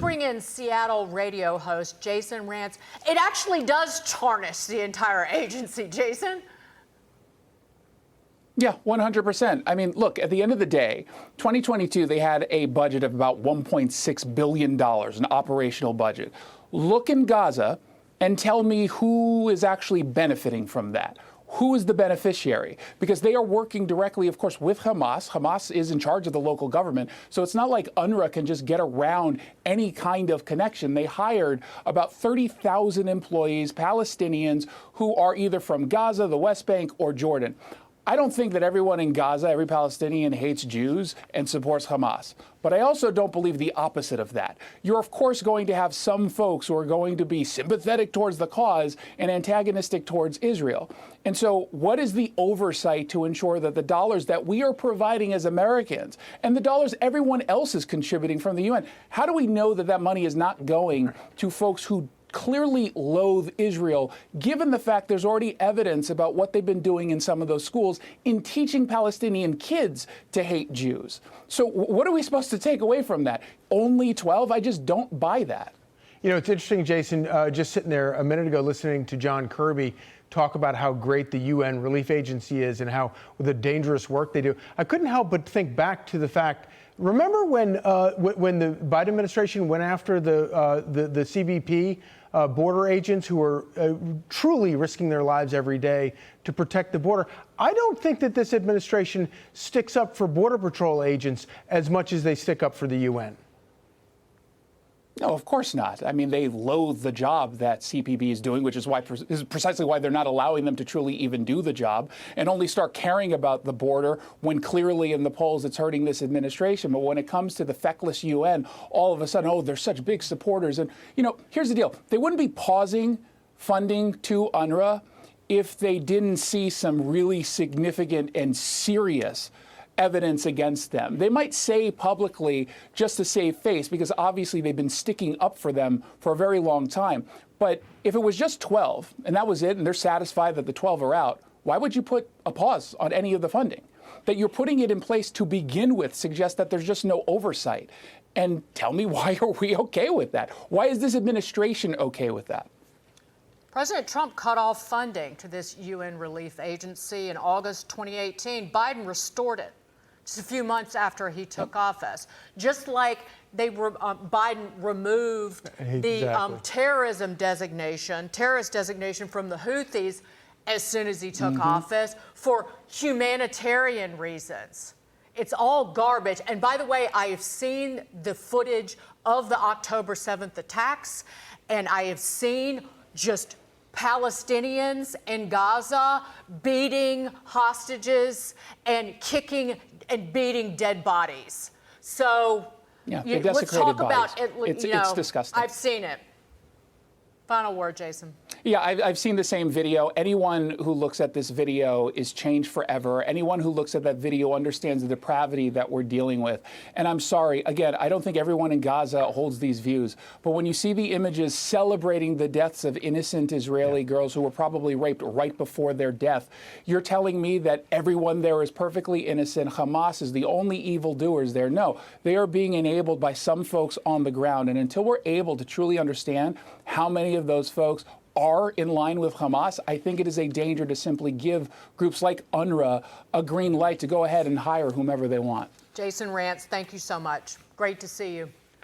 bring in Seattle radio host Jason Rantz. It actually does tarnish the entire agency, Jason. Yeah, 100%. I mean, look, at the end of the day, 2022, they had a budget of about $1.6 billion, an operational budget. Look in Gaza and tell me who is actually benefiting from that. Who is the beneficiary? Because they are working directly, of course, with Hamas. Hamas is in charge of the local government. So it's not like UNRWA can just get around any kind of connection. They hired about 30,000 employees, Palestinians, who are either from Gaza, the West Bank, or Jordan. I don't think that everyone in Gaza, every Palestinian, hates Jews and supports Hamas. But I also don't believe the opposite of that. You're, of course, going to have some folks who are going to be sympathetic towards the cause and antagonistic towards Israel. And so what is the oversight to ensure that the dollars that we are providing as Americans and the dollars everyone else is contributing from the UN, how do we know that that money is not going to folks who clearly loathe Israel, given the fact there's already evidence about what they've been doing in some of those schools in teaching Palestinian kids to hate Jews? So what are we supposed to take away from that? Only 12? I just don't buy that. You know, it's interesting, Jason, just sitting there a minute ago listening to John Kirby talk about how great the UN relief agency is and how the dangerous work they do. I couldn't help but think back to the fact, remember when the Biden administration went after the CBP border agents who are truly risking their lives every day to protect the border? I don't think that this administration sticks up for Border Patrol agents as much as they stick up for the UN. No, of course not. I mean, they loathe the job that CPB is doing, which is precisely why they're not allowing them to truly even do the job and only start caring about the border when clearly in the polls it's hurting this administration. But when it comes to the feckless UN, all of a sudden, oh, they're such big supporters. And, you know, here's the deal. They wouldn't be pausing funding to UNRWA if they didn't see some really significant and serious evidence against them. They might say publicly just to save face, because obviously they've been sticking up for them for a very long time. But if it was just 12 and that was it, and they're satisfied that the 12 are out, why would you put a pause on any of the funding? That you're putting it in place to begin with suggests that there's just no oversight. And tell me, why are we okay with that? Why is this administration okay with that? President Trump cut off funding to this UN relief agency in August 2018. Biden restored it just a few months after he took office. Just like Biden removed the terrorist designation from the Houthis as soon as he took office for humanitarian reasons. It's all garbage. And by the way, I have seen the footage of the October 7th attacks, and I have seen just Palestinians in Gaza beating hostages and kicking and beating dead bodies. So yeah, let's talk about it. It's disgusting. I've seen it. Final word, Jason. Yeah, I've seen the same video. Anyone who looks at this video is changed forever. Anyone who looks at that video understands the depravity that we're dealing with. And I'm sorry, again, I don't think everyone in Gaza holds these views. But when you see the images celebrating the deaths of innocent Israeli girls who were probably raped right before their death, you're telling me that everyone there is perfectly innocent. Hamas is the only evildoers there. No, they are being enabled by some folks on the ground. And until we're able to truly understand how many of those folks are in line with Hamas, I think it is a danger to simply give groups like UNRWA a green light to go ahead and hire whomever they want. Jason Rantz, thank you so much. Great to see you.